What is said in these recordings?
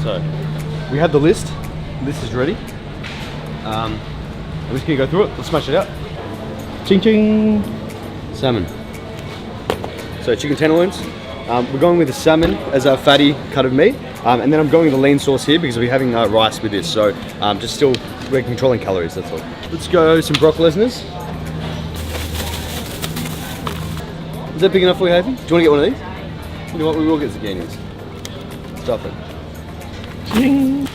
So, we have the list. List is ready. I'm just gonna go through it. Let's smash it out. Ching ching. Salmon. So chicken tenderloins. We're going with the salmon as our fatty cut of meat. And then I'm going with the lean sauce here because we're having rice with this. So we're controlling calories, that's all. Let's go some Brock Lesnar's. Is that big enough for you, Happy? Do you want to get one of these? You know what, we will get zucchinis. Stuff it. Ching.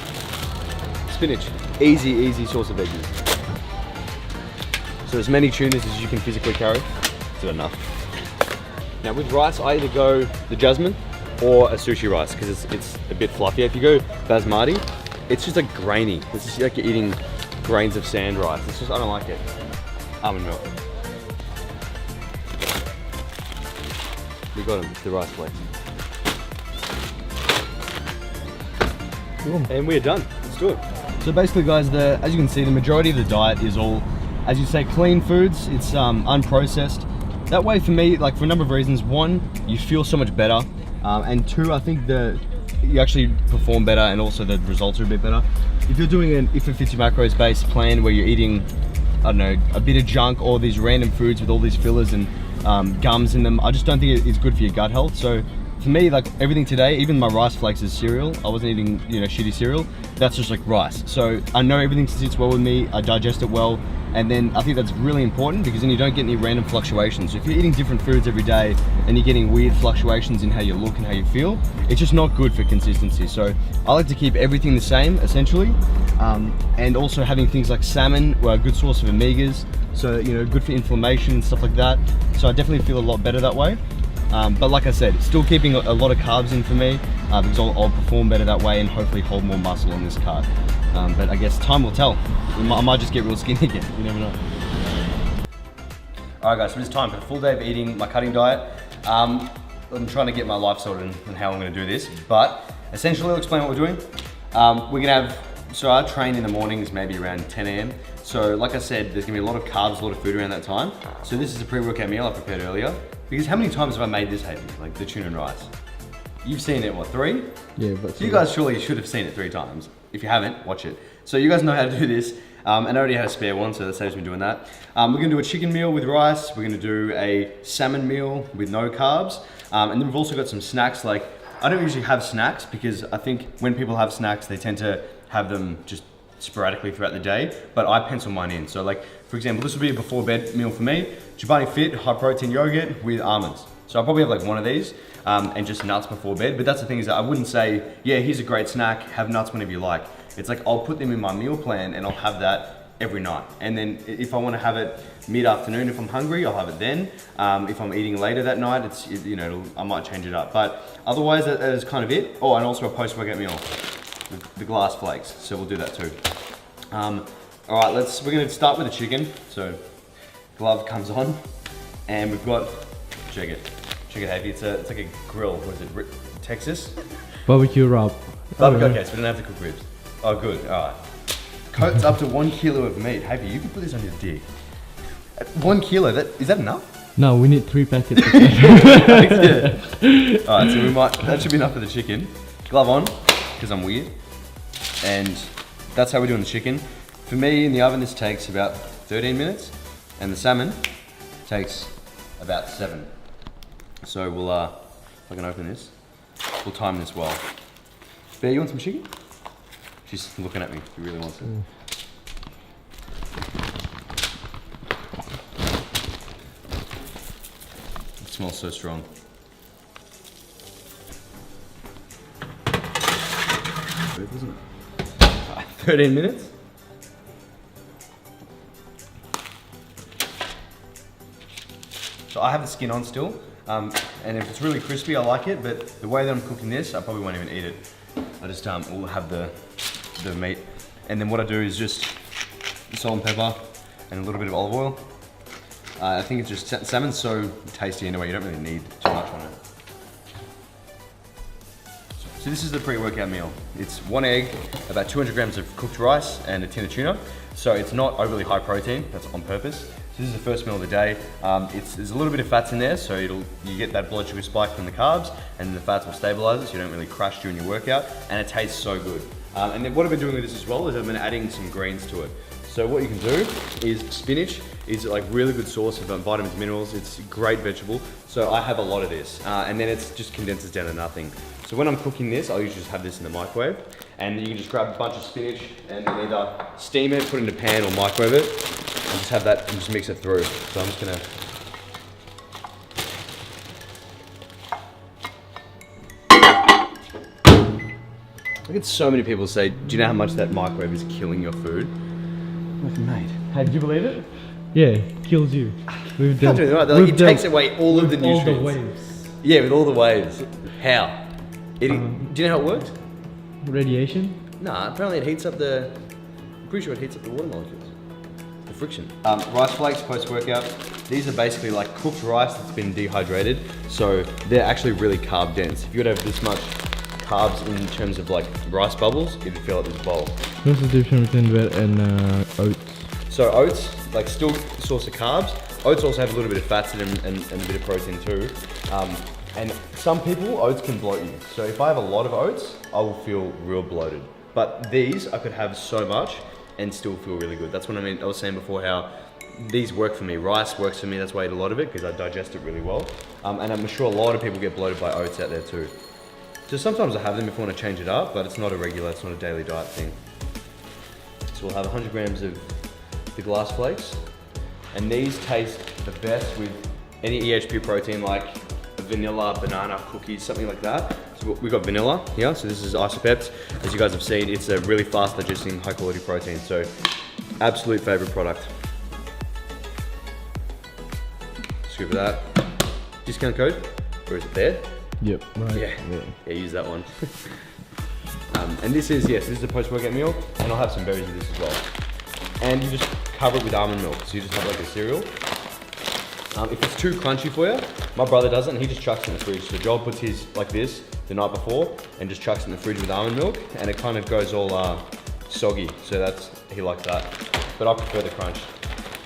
Spinach. Easy source of veggies. So as many tunas as you can physically carry. Is it enough? Now with rice, I either go the jasmine or a sushi rice because it's a bit fluffier. If you go basmati, it's just like grainy. It's just like you're eating grains of sand rice. It's just, I don't like it. Almond milk. We got them, the rice flakes. And we're done. Let's do it. So basically guys, as you can see, the majority of the diet is all, as you say, clean foods. It's unprocessed. That way for me, like for a number of reasons. One, you feel so much better. And two, I think you actually perform better and also the results are a bit better. If you're doing an If It Fits Your Macros based plan where you're eating, I don't know, a bit of junk or these random foods with all these fillers and gums in them, I just don't think it's good for your gut health. So for me, like everything today, even my rice flakes is cereal. I wasn't eating, shitty cereal. That's just like rice. So I know everything sits well with me. I digest it well. And then I think that's really important because then you don't get any random fluctuations. So if you're eating different foods every day and you're getting weird fluctuations in how you look and how you feel, it's just not good for consistency. So I like to keep everything the same, essentially. And also having things like salmon, a good source of omegas. So, good for inflammation and stuff like that. So I definitely feel a lot better that way. But like I said, still keeping a lot of carbs in for me because I'll perform better that way and hopefully hold more muscle on this card. But I guess time will tell. I might just get real skinny again, you never know. Alright guys, so it's time for the full day of eating my cutting diet. I'm trying to get my life sorted and how I'm going to do this, but essentially I'll explain what we're doing. We're going to so I train in the mornings maybe around 10 AM. So like I said, there's going to be a lot of carbs, a lot of food around that time. So this is a pre-workout meal I prepared earlier. Because how many times have I made this, Hayden? Like the tuna and rice? You've seen it, what, 3? Yeah, but so you guys surely should have seen it 3 times. If you haven't, watch it. So you guys know how to do this. And I already had a spare one, so that saves me doing that. We're gonna do a chicken meal with rice. We're gonna do a salmon meal with no carbs. And then we've also got some snacks. Like, I don't usually have snacks because I think when people have snacks, they tend to have them just sporadically throughout the day, but I pencil mine in. So like, for example, this would be a before bed meal for me. Chobani Fit, high protein yogurt with almonds. So I'll probably have like one of these and just nuts before bed. But that's the thing is that I wouldn't say, yeah, here's a great snack, have nuts whenever you like. It's like, I'll put them in my meal plan and I'll have that every night. And then if I wanna have it mid-afternoon, if I'm hungry, I'll have it then. If I'm eating later that night, I might change it up. But otherwise, that is kind of it. Oh, and also a post-workout meal. The glass flakes, so we'll do that too. All right, we're gonna start with the chicken. So glove comes on, and we've got, check it Heavy. It's like a grill. What is it? Texas barbecue rub. Barbecue. Okay, so we don't have to cook ribs. Oh, good. All right. Coats up to 1 kilo of meat. Heavy, you can put this on your dick. 1 kilo. Is that enough? No, we need 3 packets. All right, so that should be enough for the chicken. Glove on, because I'm weird. And that's how we're doing the chicken. For me, in the oven, this takes about 13 minutes, and the salmon takes about 7. So we'll, if I can open this, we'll time this well. Bear, you want some chicken? She's looking at me, she really wants it. It smells so strong. 13 minutes. So I have the skin on still, and if it's really crispy, I like it, but the way that I'm cooking this, I probably won't even eat it. I just will have the meat, and then what I do is just salt and pepper and a little bit of olive oil. I think it's just, salmon's so tasty anyway, you don't really need too much on it. So this is the pre-workout meal. It's 1 egg, about 200 grams of cooked rice, and a tin of tuna. So it's not overly high protein, that's on purpose. So this is the first meal of the day. There's a little bit of fats in there, so you get that blood sugar spike from the carbs, and the fats will stabilize it so you don't really crash during your workout, and it tastes so good. And then what I've been doing with this as well is I've been adding some greens to it. So what you can do is spinach is like really good source of vitamins, minerals. It's a great vegetable. So I have a lot of this, and then it just condenses down to nothing. So when I'm cooking this, I'll usually just have this in the microwave, and you can just grab a bunch of spinach and then either steam it, put it in a pan, or microwave it, and just have that and just mix it through. So I'm just gonna. I get so many people say, do you know how much that microwave is killing your food? I'm like, mate, hey, do you believe it? Yeah, kills you. We've Can't do it, right? Like, it takes away all of the nutrients. All the waves. Yeah, with all the waves. How? Do you know how it works? Radiation? Nah, apparently it heats up the. I'm pretty sure it heats up the water molecules. The friction. Rice flakes post-workout. These are basically like cooked rice that's been dehydrated, so they're actually really carb dense. If you were to have this much carbs in terms of like rice bubbles, you'd fill up this bowl. What's the difference between red and oats? So oats, like still a source of carbs. Oats also have a little bit of fats in them and a bit of protein too. And some people, oats can bloat you. So if I have a lot of oats, I will feel real bloated. But these, I could have so much and still feel really good. That's what I mean. I was saying before how these work for me. Rice works for me, that's why I eat a lot of it, because I digest it really well. And I'm sure a lot of people get bloated by oats out there too. So sometimes I have them if I want to change it up, but it's not it's not a daily diet thing. So we'll have 100 grams of the glass flakes. And these taste the best with any EHP protein like vanilla, banana, cookies, something like that. So we've got vanilla here, so this is isopeps. As you guys have seen, it's a really fast digesting, high quality protein. So absolute favorite product. Scoop of that. Discount code, where is it there? Yep, right. Yeah, use that one. And this is a post-workout meal, and I'll have some berries with this as well. And you just cover it with almond milk, so you just have like a cereal. If it's too crunchy for you, my brother does it and he just chucks it in the fridge. So Joel puts his like this the night before and just chucks it in the fridge with almond milk, and it kind of goes all soggy. So he likes that. But I prefer the crunch.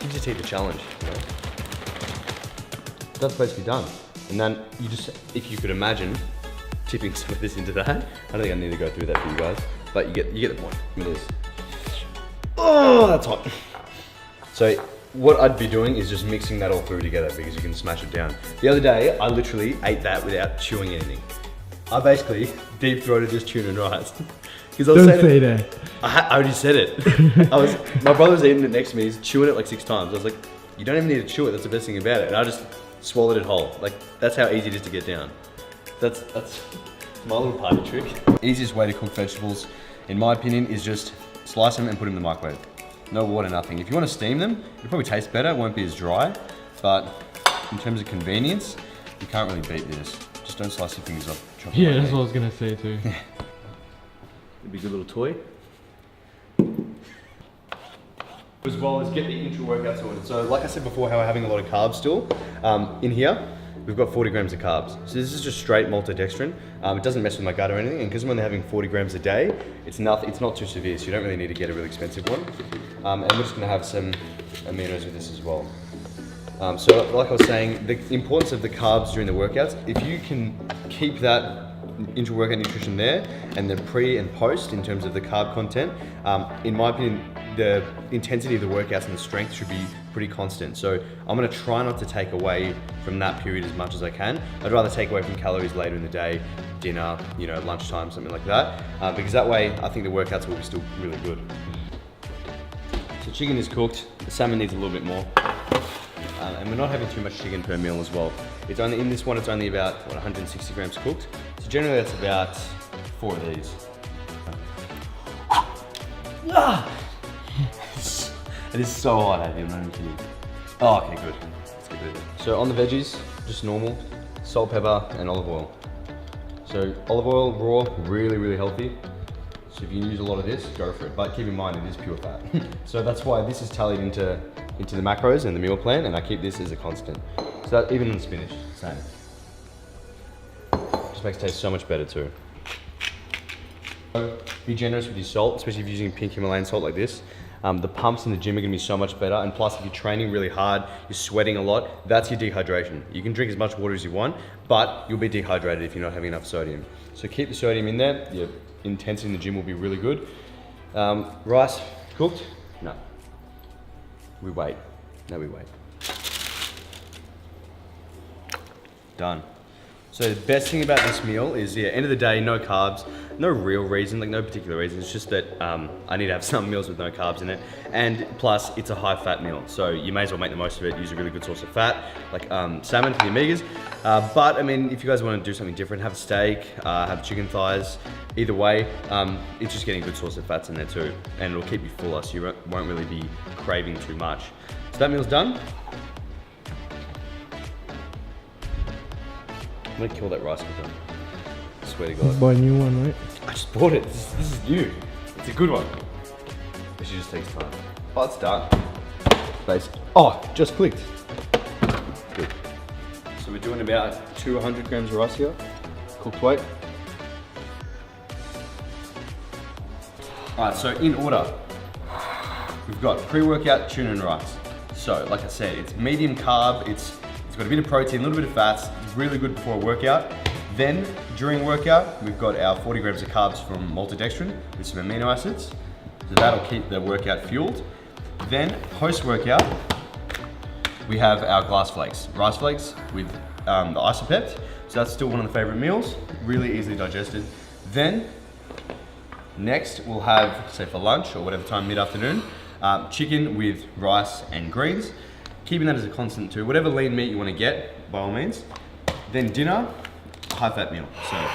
You just eat the challenge, you know? That's basically done. And then if you could imagine tipping some of this into that, I don't think I need to go through that for you guys, but you get the point with this. Oh, that's hot. So what I'd be doing is just mixing that all through together because you can smash it down. The other day, I literally ate that without chewing anything. I basically deep-throated this tuna and rice. Don't say that. I already said it. My brother was eating it next to me, he's chewing it like 6 times. I was like, you don't even need to chew it, that's the best thing about it. And I just swallowed it whole. Like, that's how easy it is to get down. That's my little party trick. Easiest way to cook vegetables, in my opinion, is just slice them and put them in the microwave. No water, nothing. If you want to steam them, it'll probably taste better, it won't be as dry. But in terms of convenience, you can't really beat this. Just don't slice your fingers off. Yeah, that's what I was gonna say too. It'd be a good little toy. As well as get the intra-workout sorted. So like I said before, how we're having a lot of carbs still. In here, we've got 40 grams of carbs. So this is just straight maltodextrin. It doesn't mess with my gut or anything, and because I'm only having 40 grams a day, it's not too severe, so you don't really need to get a really expensive one. And we're just gonna have some aminos with this as well. So like I was saying, the importance of the carbs during the workouts, if you can keep that intra-workout nutrition there, and the pre and post in terms of the carb content, in my opinion, the intensity of the workouts and the strength should be pretty constant. So I'm gonna try not to take away from that period as much as I can. I'd rather take away from calories later in the day, dinner, lunchtime, something like that, because that way I think the workouts will be still really good. So chicken is cooked, the salmon needs a little bit more. And we're not having too much chicken per meal as well. It's only in this one, it's only about 160 grams cooked. So generally that's about 4 of these. It is so hot out here, I'm not even kidding. Oh, okay, good. Let's get rid of it. So on the veggies, just normal, salt, pepper, and olive oil. So olive oil, raw, really, really healthy. So if you use a lot of this, go for it. But keep in mind, it is pure fat. So that's why this is tallied into the macros and the meal plan, and I keep this as a constant. So that, even in the spinach, same. Just makes it taste so much better too. So be generous with your salt, especially if you're using pink Himalayan salt like this. The pumps in the gym are gonna be so much better. And plus, if you're training really hard, you're sweating a lot, that's your dehydration. You can drink as much water as you want, but you'll be dehydrated if you're not having enough sodium. So keep the sodium in there. Your intensity in the gym will be really good. Rice, cooked? No. We wait. No, we wait. Done. So the best thing about this meal is, end of the day, no carbs. No real reason, like no particular reason. It's just that I need to have some meals with no carbs in it. And plus, it's a high fat meal. So you may as well make the most of it, use a really good source of fat, like salmon for the omegas. But I mean, if you guys want to do something different, have a steak, have chicken thighs. Either way, it's just getting a good source of fats in there too. And it'll keep you fuller, so you won't really be craving too much. So that meal's done. I'm gonna kill that rice cooker. I swear to God. Buy a new one, right? I just bought it. This is new. It's a good one. It just takes time. Oh, it's done. Oh, just clicked. Good. So we're doing about 200 grams of rice here. Cooked weight. All right, so in order, we've got pre-workout tuna and rice. So like I said, it's medium carb. It's got a bit of protein, a little bit of fats. It's really good before a workout. Then during workout, we've got our 40 grams of carbs from maltodextrin with some amino acids. So that'll keep the workout fueled. Then post-workout, we have our glass flakes, rice flakes with the isopept. So that's still one of the favorite meals, really easily digested. Then next we'll have, say for lunch or whatever time mid-afternoon, chicken with rice and greens. Keeping that as a constant too. Whatever lean meat you want to get, by all means. Then dinner, high fat meal. So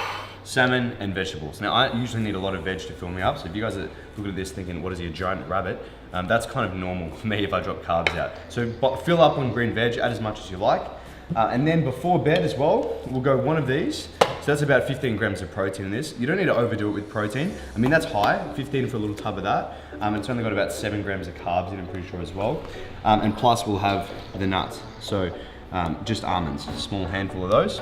salmon and vegetables. Now I usually need a lot of veg to fill me up. So if you guys are looking at this thinking, what is he, a giant rabbit? That's kind of normal for me if I drop carbs out. So fill up on green veg, add as much as you like. And then before bed as well, we'll go one of these. So that's about 15 grams of protein in this. You don't need to overdo it with protein. I mean, that's high, 15 for a little tub of that. It's only got about 7 grams of carbs in, I'm pretty sure as well. And plus we'll have the nuts. So just almonds, a small handful of those.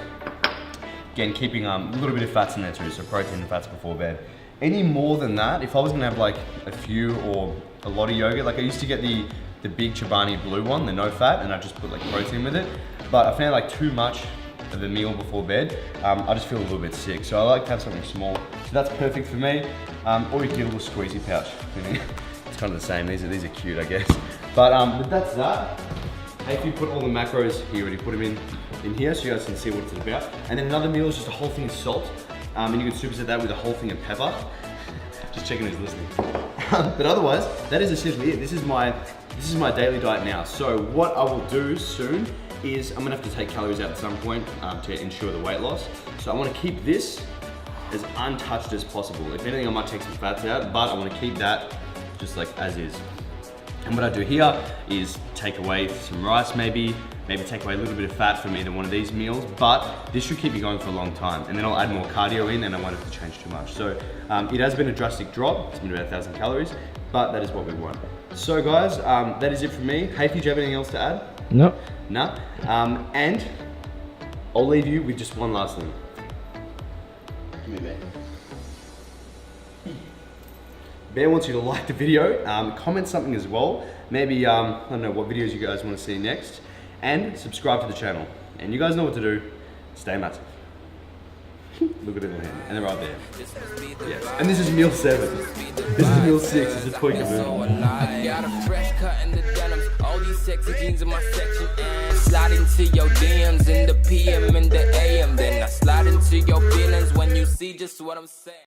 Again, keeping a little bit of fats in there too, so protein and fats before bed. Any more than that, if I was gonna have like a few or a lot of yogurt, like I used to get the big Chobani blue one, the no fat, and I just put like protein with it. But I found like too much of the meal before bed, I just feel a little bit sick. So I like to have something small. So that's perfect for me. Or you can get a little squeezy pouch. It's kind of the same, these are cute, I guess. But that's that. If you put all the macros, you already put them in here so you guys can see what it's about. And then another meal is just a whole thing of salt. And you can superset that with a whole thing of pepper. Just checking who's listening. But otherwise, that is essentially it. This is my daily diet now. So what I will do soon is I'm gonna have to take calories out at some point to ensure the weight loss. So I wanna keep this as untouched as possible. If anything, I might take some fats out, but I wanna keep that just like as is. And what I do here is take away some rice maybe take away a little bit of fat from either one of these meals, but this should keep me going for a long time. And then I'll add more cardio in and I won't have to change too much. So it has been a drastic drop. It's been about 1,000 calories, but that is what we want. So guys, that is it from me. Hayfi, do you have anything else to add? No. No? And I'll leave you with just one last thing. Come here, Bear. Bear wants you to like the video, comment something as well. Maybe, I don't know what videos you guys want to see next. And subscribe to the channel. And you guys know what to do. Stay massive. Look at it in hand. And they're right there. Yes. And this is meal 7. This is meal 6. It's a tweak of it. Got a fresh cut in the denims. All these sexy jeans in my section. And slide into your DMs in the PM and the AM. Then I slide into your feelings when you see just what I'm saying.